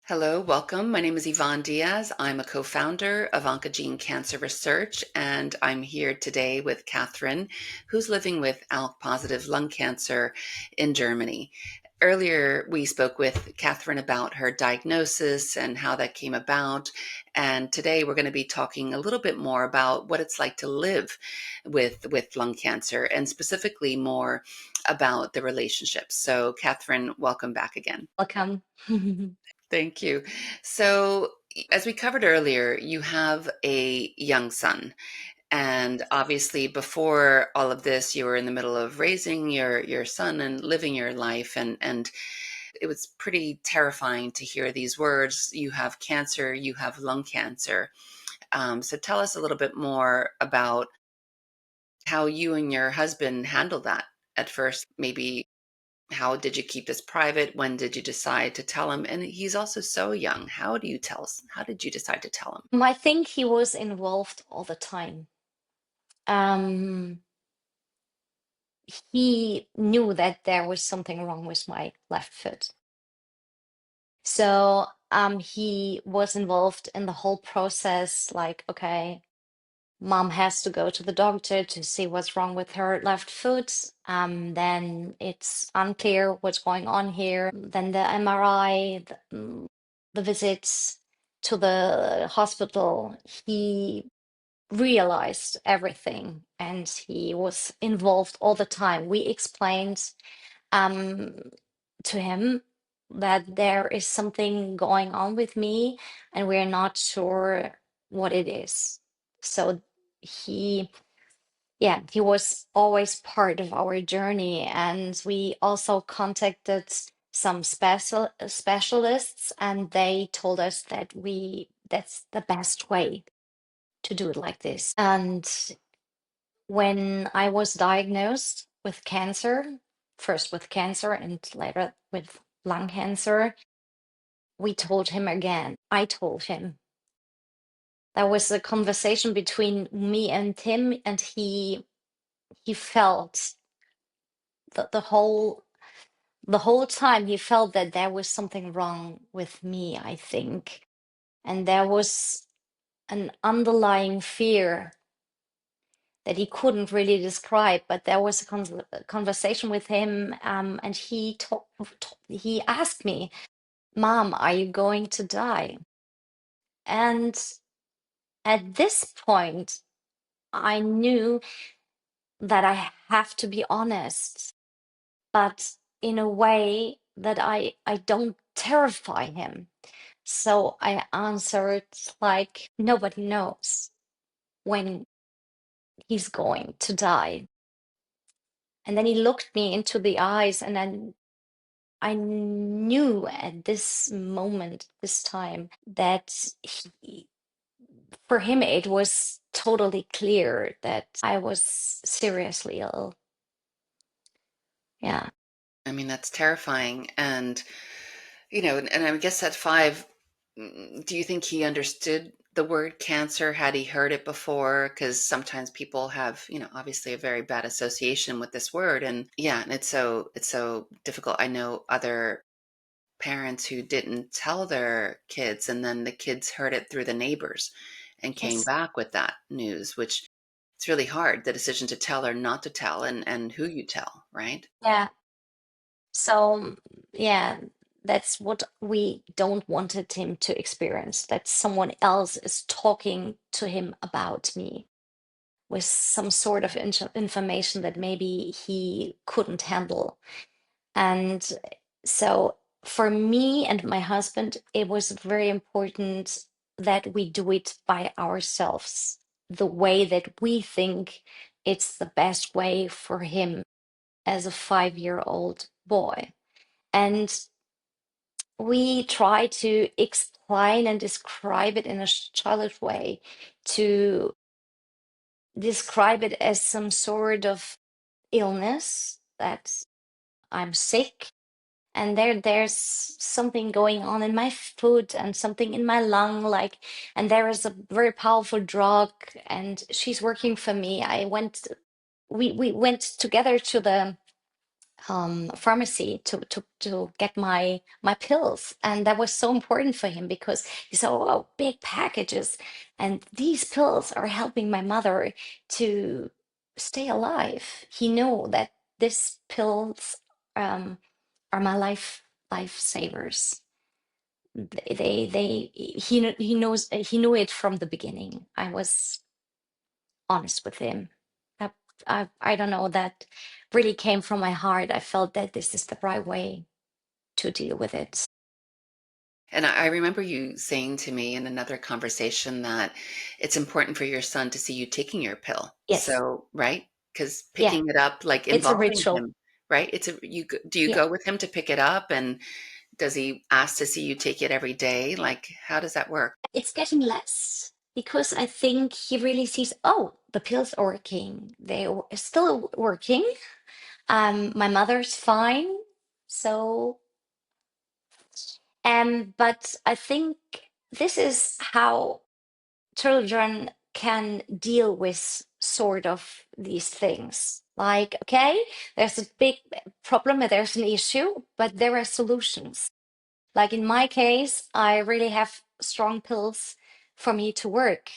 Hello, welcome. My name is Yvonne Diaz. I'm a co-founder of Oncogene Cancer Research, and I'm here today with Kathrin, who's living with ALK-positive lung cancer in Germany. Earlier, we spoke with Kathrin about her diagnosis and how that came about, and today we're going to be talking a little bit more about what it's like to live with lung cancer, and specifically more about the relationships. So, Kathrin, welcome back again. Welcome. Thank you. So, as we covered earlier, you have a young son, and obviously, before all of this, you were in the middle of raising your son and living your life, and it was pretty terrifying to hear these words. You have cancer. You have lung cancer. So, tell us a little bit more about how you and your husband handled that at first. Maybe how did you keep this private? When did you decide to tell him? And he's also so young. How did you decide to tell him? I think he was involved all the time. Um, he knew that there was something wrong with my left foot. So he was involved in the whole process, like, okay, mom has to go to the doctor to see what's wrong with her left foot. Then it's unclear what's going on here. Then the MRI, the visits to the hospital, he realized everything and he was involved all the time. We explained um, to him that there is something going on with me and we're not sure what it is. So he, yeah, he was always part of our journey. And we also contacted some specialists and they told us that that's the best way to do it like this. And when I was diagnosed with cancer, first with cancer and later with lung cancer, we told him again. I told him. That was a conversation between me and him, and he felt the whole time he felt that there was something wrong with me, I think. And there was an underlying fear that he couldn't really describe, but there was a conversation with him, and he asked me, "Mom, are you going to die?" And at this point, I knew that I have to be honest, but in a way that I don't terrify him. So I answered like, nobody knows when he's going to die. And then he looked me into the eyes, and then I knew at this moment, this time, that for him it was totally clear that I was seriously ill. Yeah. I mean, that's terrifying. And, and I guess at 5, do you think he understood the word cancer? Had he heard it before? Because sometimes people have, obviously a very bad association with this word. And yeah, and it's so difficult. I know other parents who didn't tell their kids, and then the kids heard it through the neighbors and came Yes. back with that news, which it's really hard, the decision to tell or not to tell, and who you tell, right? Yeah. So, yeah, that's what we don't wanted him to experience, that someone else is talking to him about me with some sort of information that maybe he couldn't handle. And so for me and my husband, it was very important that we do it by ourselves, the way that we think it's the best way for him as a 5-year-old boy. And we try to explain and describe it in a childish way, to describe it as some sort of illness, that I'm sick and there's something going on in my foot and something in my lung, like, and there is a very powerful drug and she's working for me. We went together to the pharmacy to get my pills, and that was so important for him because he saw, oh, big packages, and these pills are helping my mother to stay alive. He knew that these pills um, are my lifesavers. He knew it from the beginning. I was honest with him. I, I don't know, that really came from my heart. I felt that this is the right way to deal with it. And I remember you saying to me in another conversation that it's important for your son to see you taking your pill. Yes. So, right? Because Yeah. picking it up, like It's a involving ritual. him, right? Do you Yeah. go with him to pick it up, and does he ask to see you take it every day? Like, how does that work? It's getting less because I think he really sees, oh, the pills are working. Still working. My mother's fine. So, but I think this is how children can deal with sort of these things. Like, okay, there's a big problem, there's an issue, but there are solutions. Like in my case, I really have strong pills for me to work,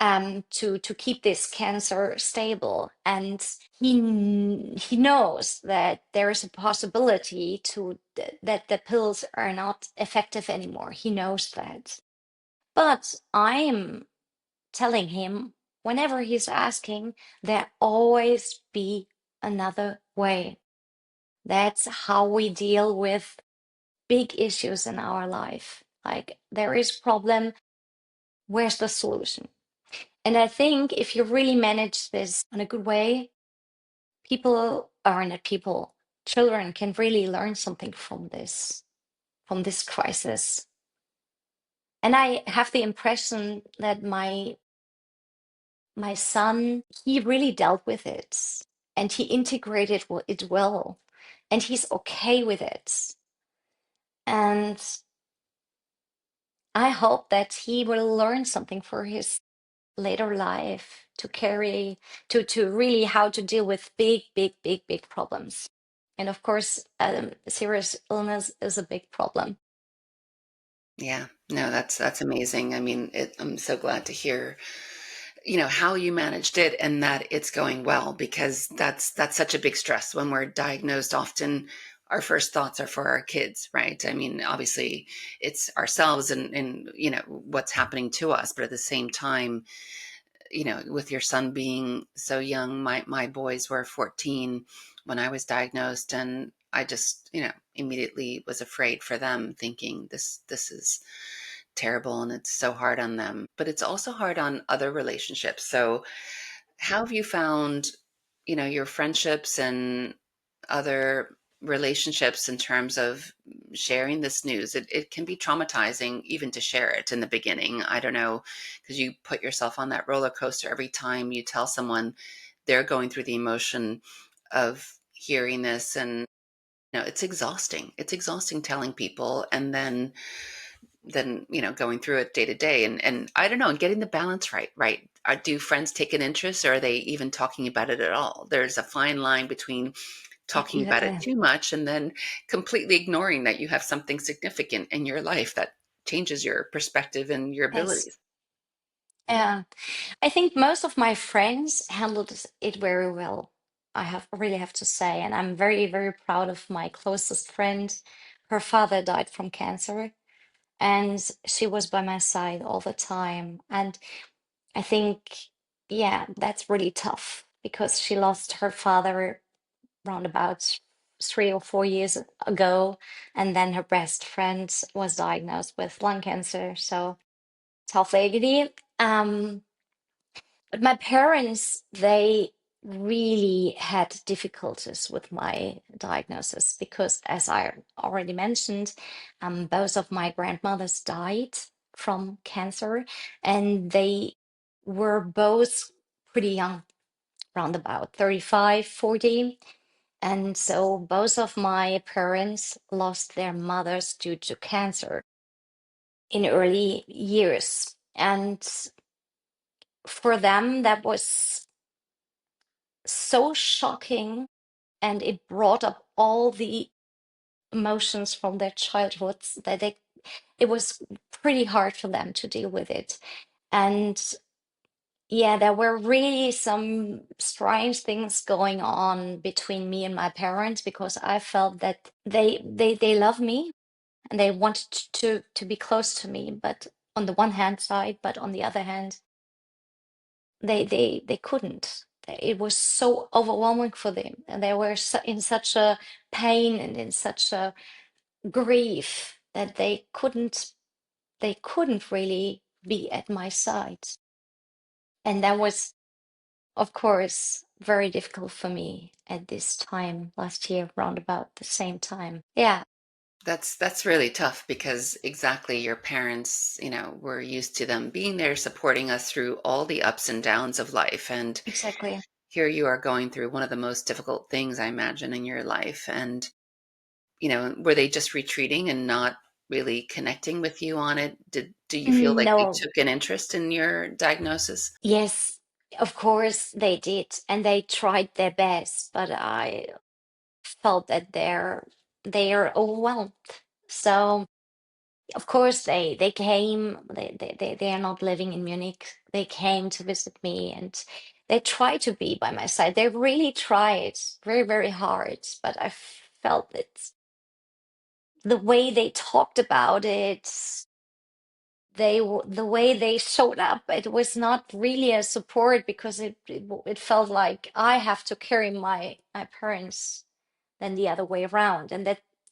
to keep this cancer stable. And he knows that there is a possibility that the pills are not effective anymore. He knows that. But I'm telling him whenever he's asking, there always be another way. That's how we deal with big issues in our life. Like there is problem, where's the solution? And I think if you really manage this in a good way, people are not people, children can really learn something from this crisis. And I have the impression that my son, he really dealt with it and he integrated it well and he's okay with it. And I hope that he will learn something for his later life to carry to really how to deal with big problems. And of course, serious illness is a big problem. Yeah, no, that's amazing. I mean, I'm so glad to hear, how you managed it and that it's going well, because that's such a big stress when we're diagnosed. Often our first thoughts are for our kids, right? I mean, obviously it's ourselves and what's happening to us, but at the same time, with your son being so young, my boys were 14 when I was diagnosed, and I just, immediately was afraid for them, thinking this is terrible and it's so hard on them. But it's also hard on other relationships. So how have you found, your friendships and other relationships in terms of sharing this news? It can be traumatizing even to share it in the beginning. I don't know, because you put yourself on that roller coaster every time you tell someone they're going through the emotion of hearing this. And it's exhausting. It's exhausting telling people, and then going through it day to day, and I don't know, and getting the balance right. Do friends take an interest, or are they even talking about it at all? There's a fine line between talking about it Yeah, too much and then completely ignoring that you have something significant in your life that changes your perspective and your yes. abilities. Yeah. I think most of my friends handled it very well. Really have to say, and I'm very proud of my closest friend. Her father died from cancer, and she was by my side all the time. And I think, yeah, that's really tough because she lost her father around about 3 or 4 years ago, and then her best friend was diagnosed with lung cancer. So tough lady. But my parents, they really had difficulties with my diagnosis because, as I already mentioned, both of my grandmothers died from cancer, and they were both pretty young, around about 35, 40. And so both of my parents lost their mothers due to cancer in early years. And for them, that was so shocking and it brought up all the emotions from their childhoods that it was pretty hard for them to deal with it. And yeah, there were really some strange things going on between me and my parents, because I felt that they love me and they wanted to be close to me, but on the one hand side, but on the other hand, they couldn't. It was so overwhelming for them, and they were in such a pain and in such a grief that they couldn't really be at my side. And that was, of course, very difficult for me at this time last year, round about the same time. Yeah, That's really tough because exactly your parents, we're used to them being there supporting us through all the ups and downs of life. And exactly. here you are going through one of the most difficult things I imagine in your life. And, were they just retreating and not really connecting with you on it? Do you feel like they No, took an interest in your diagnosis? yes, of course they did, and they tried their best, but I felt that they are overwhelmed. So of course they came. They are not living in Munich. They came to visit me, and they tried to be by my side. They really tried very, very hard, but I felt that the way they talked about it, the way they showed up, it was not really a support, because it felt like I have to carry my parents than the other way around, and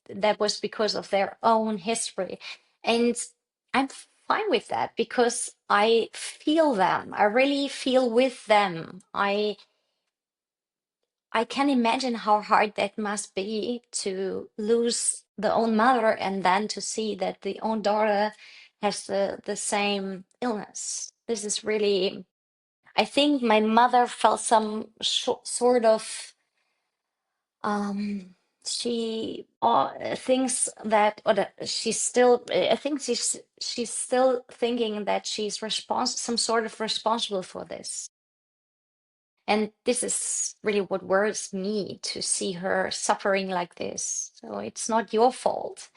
that was because of their own history. And I'm fine with that, because I feel them. I really feel with them. I can imagine how hard that must be, to lose the own mother and then to see that the own daughter has the same illness. This is really, I think my mother felt some sort of, um, she thinks that, or that she's still, I think she's still thinking that she's some sort of responsible for this. And this is really what worries me, to see her suffering like this. So it's not your fault.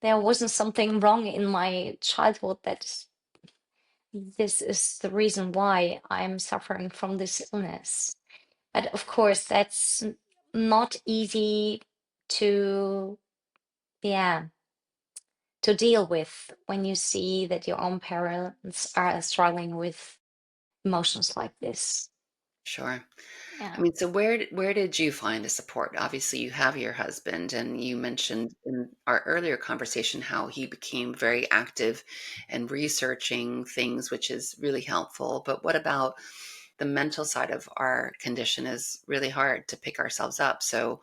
There wasn't something wrong in my childhood that this is the reason why I'm suffering from this illness. But of course, that's not easy to, yeah, to deal with when you see that your own parents are struggling with emotions like this. Sure. I Yeah. mean, so where did you find the support? Obviously, you have your husband, and you mentioned in our earlier conversation how he became very active and researching things, which is really helpful. But what about the mental side of our condition is really hard to pick ourselves up. So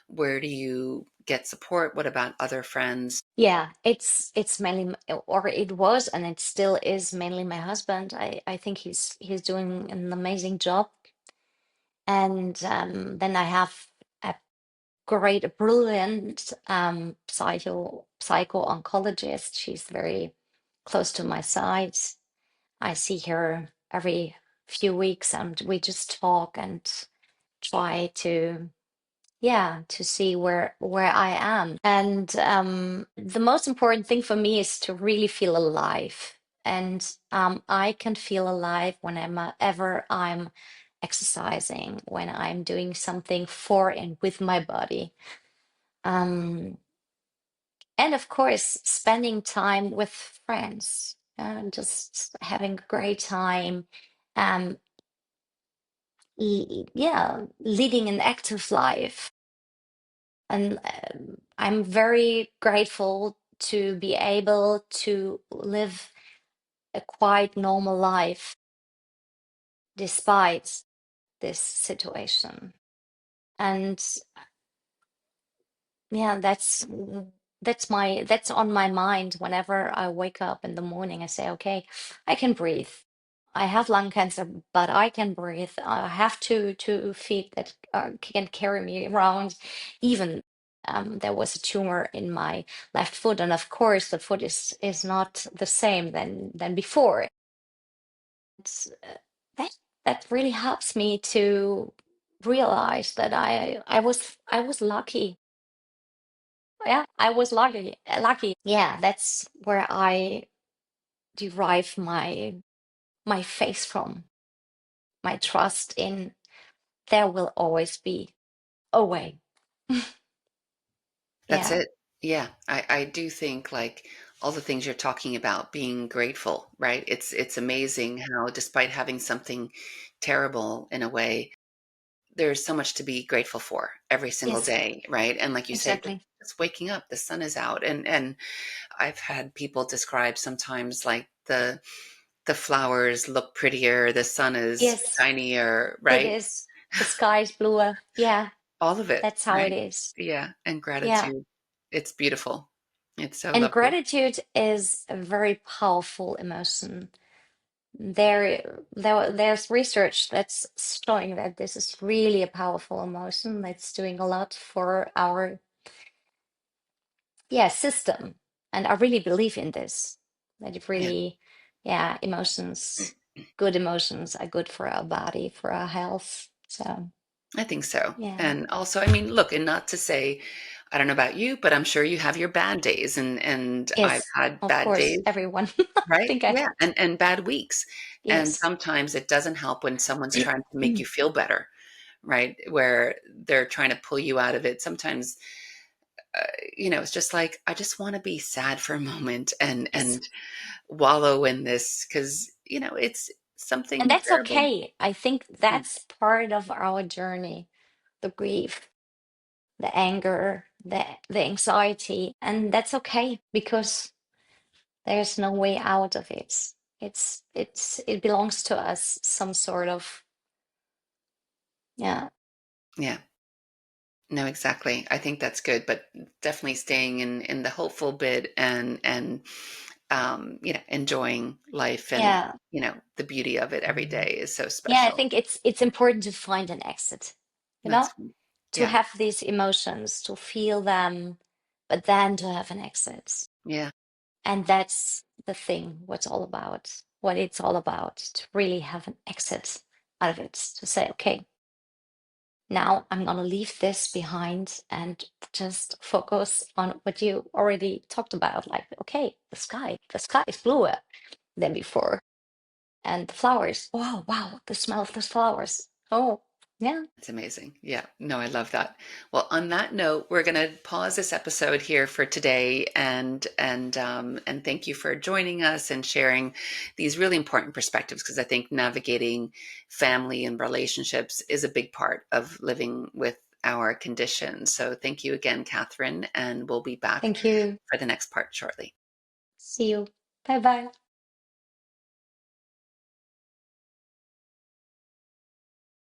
where do you get support? What about other friends? Yeah, it's mainly, or it was, and it still is mainly my husband. I think he's doing an amazing job. And then I have a a brilliant psycho oncologist. She's very close to my side. I see her every few weeks, and we just talk and try to, yeah, to see where I am. And the most important thing for me is to really feel alive. And I can feel alive whenever I'm exercising, when I'm doing something for and with my body. Um, and of course, spending time with friends, just having a great time. Um, yeah, leading an active life. And I'm very grateful to be able to live a quite normal life despite this situation. And yeah, that's on my mind whenever I wake up in the morning. I say, okay, I can breathe. I have lung cancer, but I can breathe. I have two feet that can carry me around. Even there was a tumor in my left foot, and of course, the foot is not the same than before. It's, that that really helps me to. realized that I was lucky. Yeah, I was lucky. Yeah, that's where I derive my faith from, my trust in there will always be a way. That's Yeah. it. Yeah, I do think like all the things you're talking about, being grateful, right? It's amazing how despite having something terrible in a way, there's so much to be grateful for every single Yes, day, right? And like you say, exactly. just waking up, the sun is out, and I've had people describe sometimes like the flowers look prettier, the sun is Yes, shinier, it right? is. The sky is bluer. Yeah, All of it, that's how it right? is. Yeah, and Yeah. gratitude. It's beautiful. It's so And lovely. gratitude is a very powerful emotion. There's research that's showing that this is really a powerful emotion that's doing a lot for our, yeah, system. And I really believe in this, that it Yeah. really, yeah, emotions, good emotions are good for our body, for our health. So, I think so. yeah. And also, I mean, look, and not to say, I don't know about you, but I'm sure you have your bad days and I've Yes, had of bad course, days, everyone. I right? think I Yeah, had. and bad weeks. And Yes. sometimes it doesn't help when someone's trying to make you feel better, right? Where they're trying to pull you out of it. Sometimes, it's just like I just want to be sad for a moment and Yes. wallow in this because, it's And something that's terrible. okay. I think Yeah, that's part of our journey, the grief, the anger, the anxiety, and that's okay because there's no way out of it. It belongs to us, some sort of, yeah, yeah. No, exactly. I think that's good, but definitely staying in the hopeful bit and enjoying life and yeah, the beauty of it every day is so yeah. I special. think it's important to find an exit, you know, That's to yeah, have these emotions, to feel them, but then to have an exit. yeah, And that's the thing, what it's all about, to really have an exit out of it, to say, okay, now I'm going to leave this behind and just focus on what you already talked about. Like, okay, the sky is bluer than before. And the flowers, wow, wow, the smell of those flowers. Oh, yeah. it's amazing. Yeah, no, I love that. Well, on that note, we're going to pause this episode here for today, and thank you for joining us and sharing these really important perspectives because I think navigating family and relationships is a big part of living with our condition. So thank you again, Catherine, and we'll be back Thank you. for the next part shortly. See you. Bye bye.